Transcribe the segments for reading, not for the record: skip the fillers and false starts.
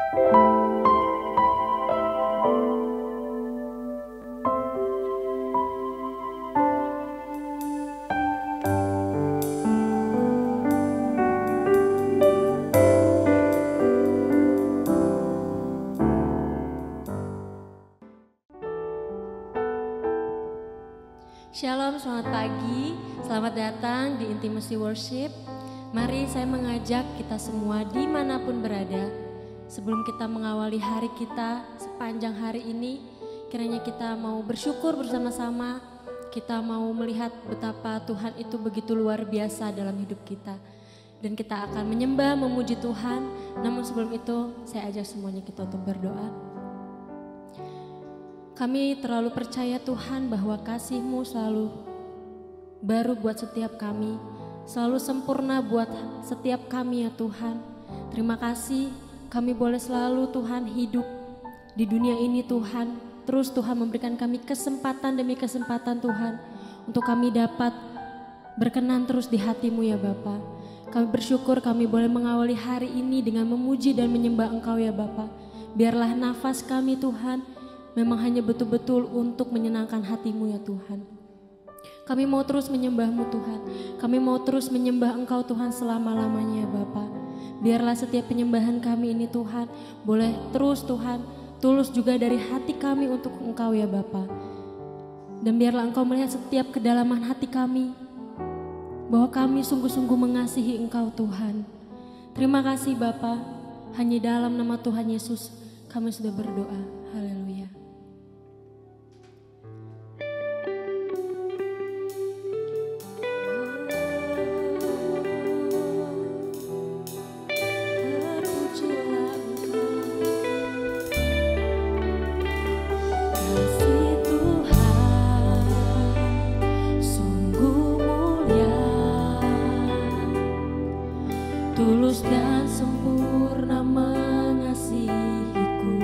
Shalom, selamat pagi, selamat datang di Intimacy Worship. Mari saya mengajak kita semua dimanapun berada, sebelum kita mengawali hari kita sepanjang hari ini, kiranya kita mau bersyukur bersama-sama, kita mau melihat betapa Tuhan itu begitu luar biasa dalam hidup kita. Dan kita akan menyembah, memuji Tuhan, namun sebelum itu saya ajak semuanya kita untuk berdoa. Kami terlalu percaya Tuhan bahwa kasih-Mu selalu baru buat setiap kami, selalu sempurna buat setiap kami ya Tuhan. Terima kasih kami boleh selalu Tuhan hidup di dunia ini Tuhan. Terus Tuhan memberikan kami kesempatan demi kesempatan Tuhan untuk kami dapat berkenan terus di hati-Mu ya Bapa. Kami bersyukur kami boleh mengawali hari ini dengan memuji dan menyembah Engkau ya Bapa. Biarlah nafas kami Tuhan memang hanya betul-betul untuk menyenangkan hati-Mu ya Tuhan. Kami mau terus menyembah-Mu Tuhan. Kami mau terus menyembah Engkau Tuhan selama-lamanya ya Bapa. Biarlah setiap penyembahan kami ini Tuhan boleh terus Tuhan tulus juga dari hati kami untuk Engkau ya Bapa. Dan biarlah Engkau melihat setiap kedalaman hati kami, bahwa kami sungguh-sungguh mengasihi Engkau Tuhan. Terima kasih Bapa. Hanya dalam nama Tuhan Yesus kami sudah berdoa. Haleluya. Tulus dan sempurna mengasihiku.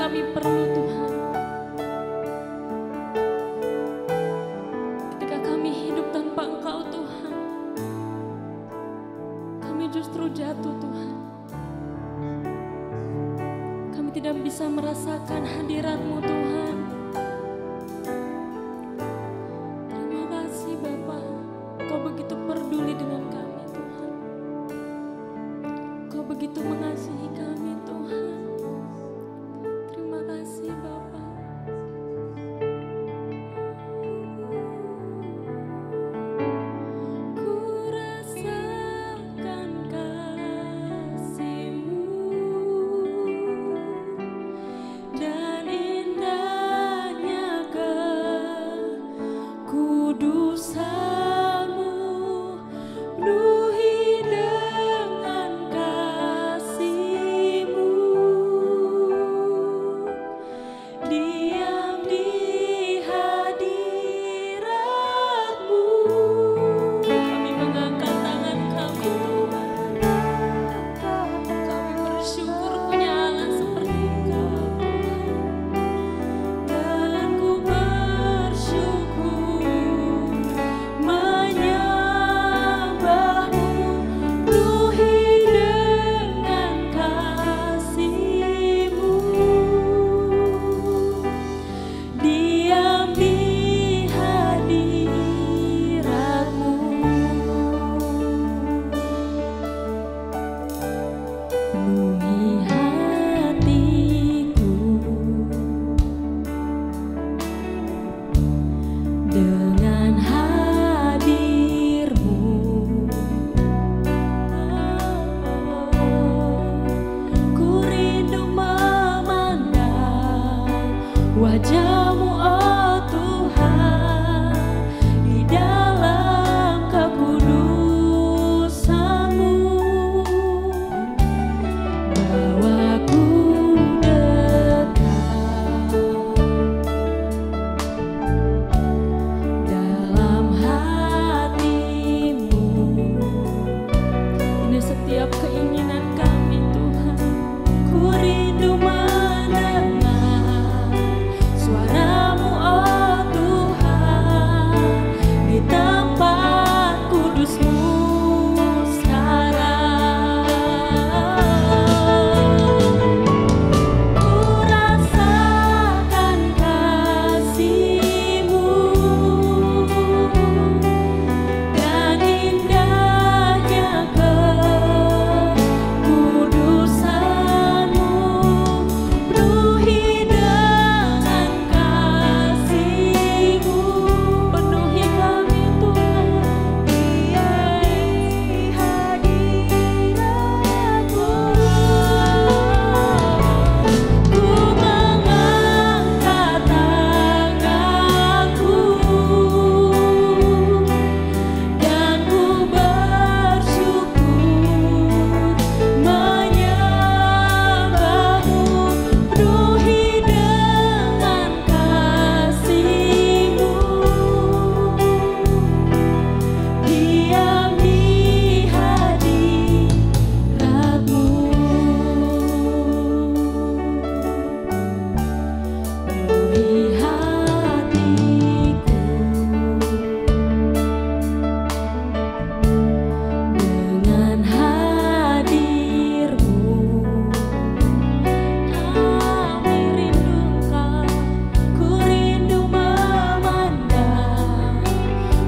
kami perlu Tuhan. Ketika kami hidup tanpa Engkau Tuhan, kami justru jatuh Tuhan. Kami tidak bisa merasakan hadirat-Mu Tuhan. Terima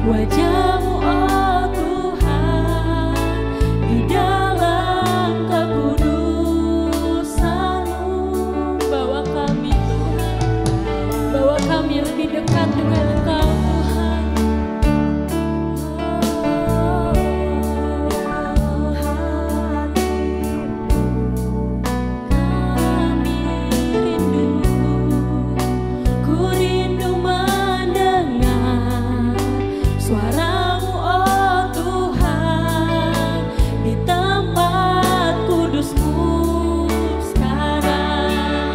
wajah-Mu oh Tuhan, di dalam kekudusan-Mu. Bawa kami Tuhan, bawa kami lebih dekat dengan Engkau Tuhan. Suara-Mu oh Tuhan, di tempat kudus-Mu sekarang.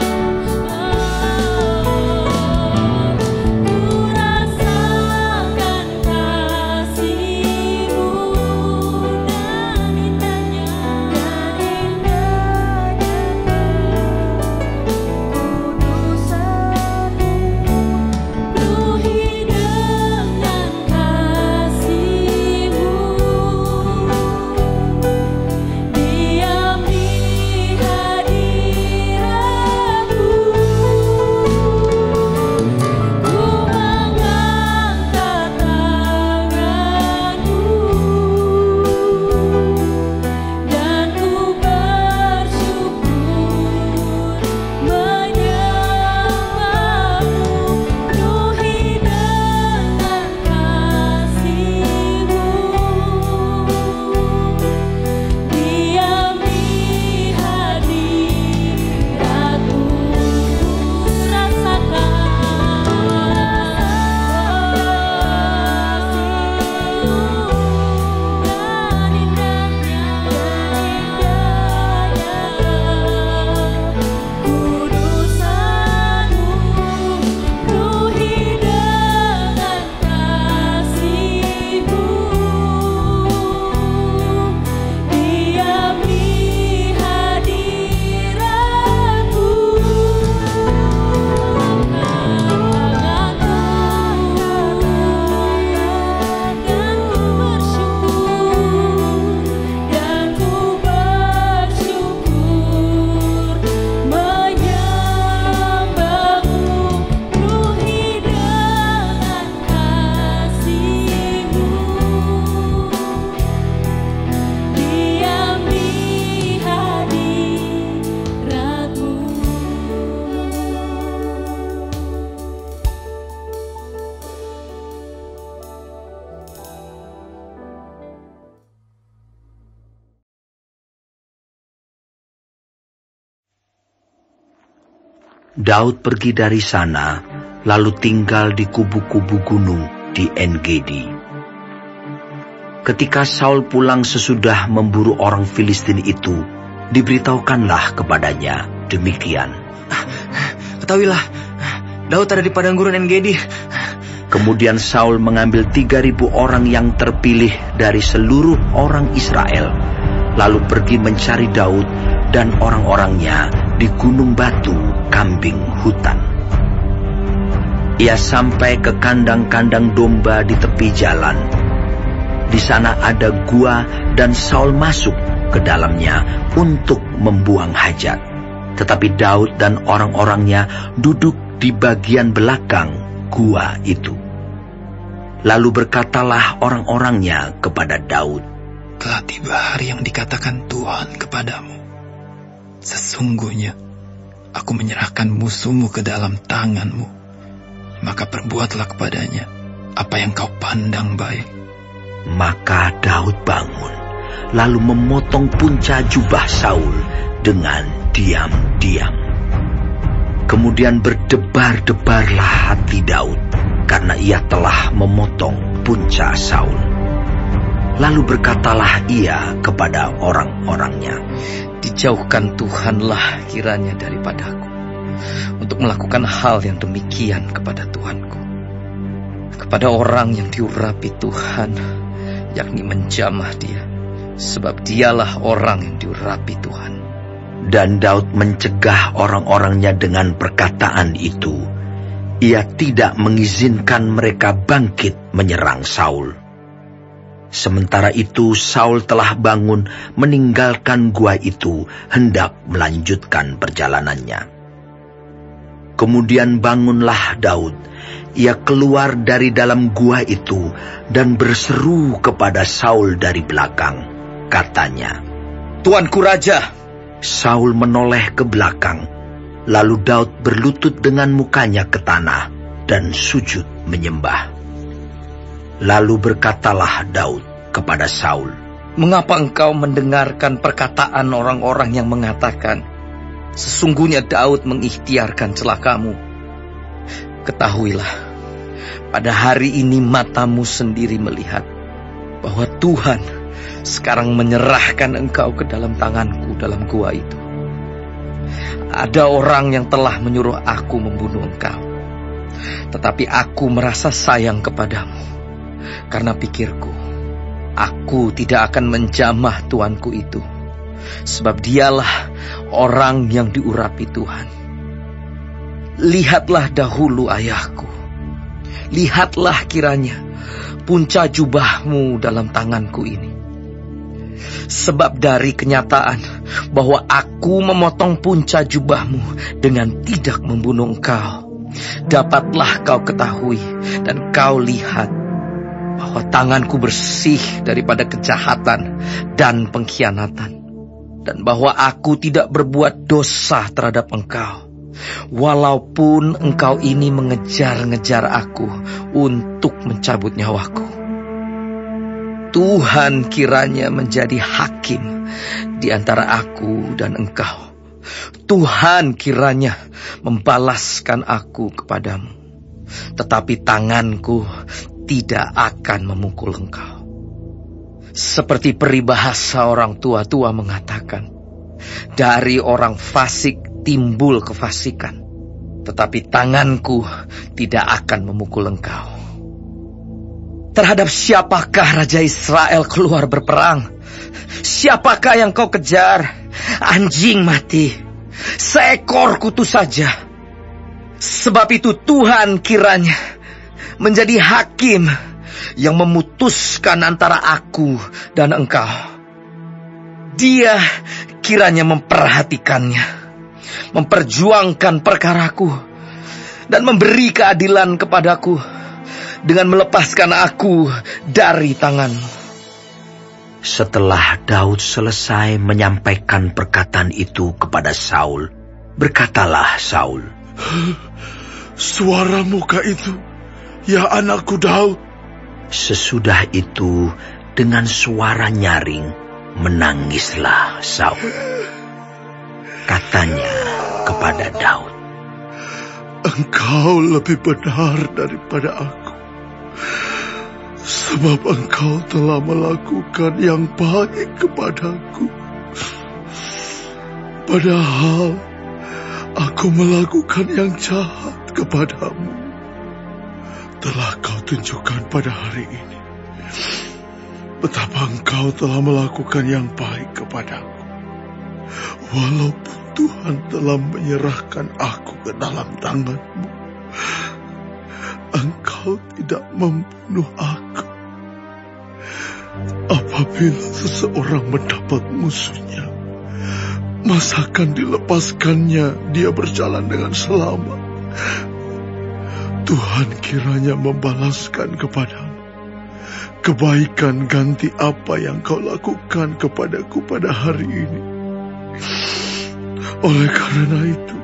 Ku rasakan kasih-Mu dan indahnya kekudusan-Mu. Penuhi dengan kasih-Mu, diam di hadirat-Mu. Ku mengangkat tangan-Mu dan ku bersyukur menyembah-Mu. Penuhi dengan kasih-Mu, diam di hadirat-Mu. Daud pergi dari sana, lalu tinggal di kubu-kubu gunung di En-Gedi. Ketika Saul pulang sesudah memburu orang Filistin itu, diberitahukanlah kepadanya demikian. Ketahuilah, Daud ada di padang gurun En-Gedi. Kemudian Saul mengambil 3.000 orang yang terpilih dari seluruh orang Israel, lalu pergi mencari Daud dan orang-orangnya di gunung batu kambing hutan. Ia sampai ke kandang-kandang domba di tepi jalan. Di sana ada gua dan Saul masuk ke dalamnya untuk membuang hajat. Tetapi Daud dan orang-orangnya duduk di bagian belakang gua itu. Lalu berkatalah orang-orangnya kepada Daud, "Telah tiba hari yang dikatakan Tuhan kepadamu. Sesungguhnya aku menyerahkan musuhmu ke dalam tanganmu. Maka perbuatlah kepadanya apa yang kau pandang baik." Maka Daud bangun, lalu memotong punca jubah Saul dengan diam-diam. Kemudian berdebar-debarlah hati Daud, karena ia telah memotong punca Saul. Lalu berkatalah ia kepada orang-orangnya, "Dijauhkan Tuhanlah kiranya daripadaku, untuk melakukan hal yang demikian kepada Tuhanku, kepada orang yang diurapi Tuhan, yakni menjamah dia, sebab dialah orang yang diurapi Tuhan." Dan Daud mencegah orang-orangnya dengan perkataan itu. Ia tidak mengizinkan mereka bangkit menyerang Saul. Sementara itu Saul telah bangun meninggalkan gua itu, hendak melanjutkan perjalanannya. Kemudian bangunlah Daud. Ia keluar dari dalam gua itu dan berseru kepada Saul dari belakang. Katanya, "Tuanku Raja." Saul menoleh ke belakang. Lalu Daud berlutut dengan mukanya ke tanah dan sujud menyembah. Lalu berkatalah Daud kepada Saul, "Mengapa engkau mendengarkan perkataan orang-orang yang mengatakan, sesungguhnya Daud mengikhtiarkan celakamu? Ketahuilah, pada hari ini matamu sendiri melihat bahwa Tuhan sekarang menyerahkan engkau ke dalam tanganku dalam gua itu. Ada orang yang telah menyuruh aku membunuh engkau, tetapi aku merasa sayang kepadamu, karena pikirku, aku tidak akan menjamah tuanku itu, sebab dialah orang yang diurapi Tuhan. Lihatlah dahulu ayahku, lihatlah kiranya punca jubahmu dalam tanganku ini. Sebab dari kenyataan bahwa aku memotong punca jubahmu dengan tidak membunuh engkau, dapatlah kau ketahui dan kau lihat bahwa tanganku bersih daripada kejahatan dan pengkhianatan, dan bahwa aku tidak berbuat dosa terhadap engkau, walaupun engkau ini mengejar-ngejar aku untuk mencabut nyawaku. Tuhan kiranya menjadi hakim di antara aku dan engkau. Tuhan kiranya membalaskan aku kepadamu, tetapi tanganku tidak akan memukul engkau. Seperti peribahasa orang tua-tua mengatakan, dari orang fasik timbul kefasikan, tetapi tanganku tidak akan memukul engkau. Terhadap siapakah Raja Israel keluar berperang? Siapakah yang kau kejar? Anjing mati, seekor kutu saja. Sebab itu Tuhan kiranya menjadi hakim yang memutuskan antara aku dan engkau. Dia kiranya memperhatikannya, memperjuangkan perkaraku, dan memberi keadilan kepadaku dengan melepaskan aku dari tanganmu. Setelah Daud selesai menyampaikan perkataan itu kepada Saul, berkatalah Saul, "Suara muka itu, ya anakku Daud." Sesudah itu, dengan suara nyaring, menangislah Saul. Katanya kepada Daud, "Engkau lebih benar daripada aku, sebab engkau telah melakukan yang baik kepadaku. Padahal aku melakukan yang jahat kepadamu. Telah kau tunjukkan pada hari ini betapa engkau telah melakukan yang baik kepadaku. Walaupun Tuhan telah menyerahkan aku ke dalam tanganmu, engkau tidak membunuh aku. Apabila seseorang mendapat musuhnya, masakan dilepaskannya dia berjalan dengan selamat? Tuhan kiranya membalaskan kepadamu kebaikan ganti apa yang kau lakukan kepadaku pada hari ini. Oleh karena itu,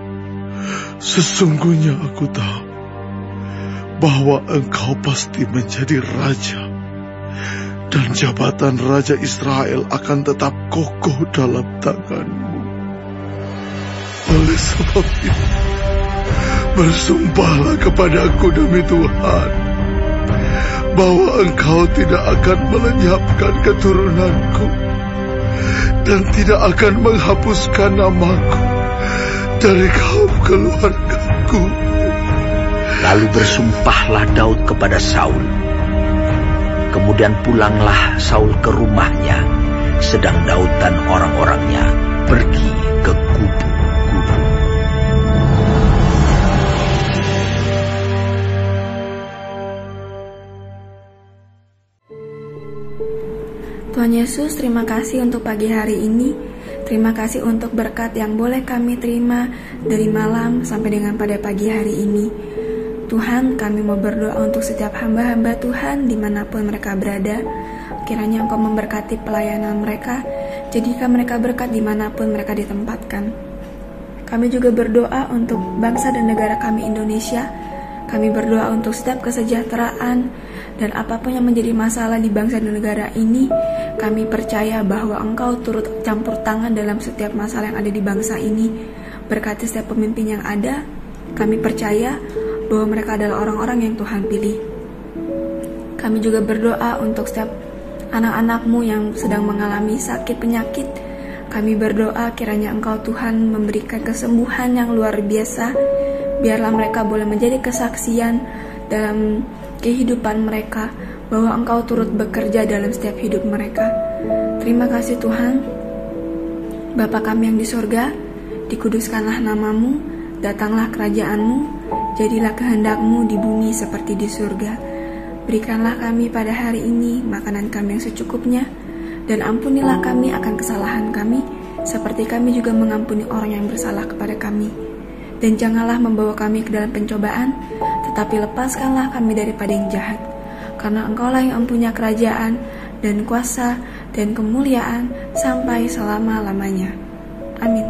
sesungguhnya aku tahu bahwa engkau pasti menjadi raja, dan jabatan Raja Israel akan tetap kokoh dalam tanganmu. Oleh sebab itu, bersumpahlah kepadaku demi Tuhan, bahwa engkau tidak akan melenyapkan keturunanku, dan tidak akan menghapuskan namaku dari kaum keluargaku." Lalu bersumpahlah Daud kepada Saul. Kemudian pulanglah Saul ke rumahnya, sedang Daud dan orang-orangnya pergi ke kubu-kubu. Tuhan Yesus, terima kasih untuk pagi hari ini. Terima kasih untuk berkat yang boleh kami terima dari malam sampai dengan pada pagi hari ini. Tuhan, kami mau berdoa untuk setiap hamba-hamba Tuhan dimanapun mereka berada. Kiranya Engkau memberkati pelayanan mereka, jadikan mereka berkat dimanapun mereka ditempatkan. Kami juga berdoa untuk bangsa dan negara kami Indonesia. Kami berdoa untuk setiap kesejahteraan dan apapun yang menjadi masalah di bangsa dan negara ini. Kami percaya bahwa Engkau turut campur tangan dalam setiap masalah yang ada di bangsa ini. Berkati setiap pemimpin yang ada. Kami percaya bahwa mereka adalah orang-orang yang Tuhan pilih. Kami juga berdoa untuk setiap anak-anak-Mu yang sedang mengalami sakit penyakit. Kami berdoa kiranya Engkau Tuhan memberikan kesembuhan yang luar biasa. Biarlah mereka boleh menjadi kesaksian dalam kehidupan mereka bahwa Engkau turut bekerja dalam setiap hidup mereka. Terima kasih Tuhan. Bapa kami yang di surga, dikuduskanlah nama-Mu, datanglah kerajaan-Mu, jadilah kehendak-Mu di bumi seperti di surga. Berikanlah kami pada hari ini makanan kami yang secukupnya, dan ampunilah kami akan kesalahan kami, seperti kami juga mengampuni orang yang bersalah kepada kami. Dan janganlah membawa kami ke dalam pencobaan, tetapi lepaskanlah kami daripada yang jahat. Karena Engkaulah yang mempunyai kerajaan, dan kuasa, dan kemuliaan, sampai selama-lamanya. Amin.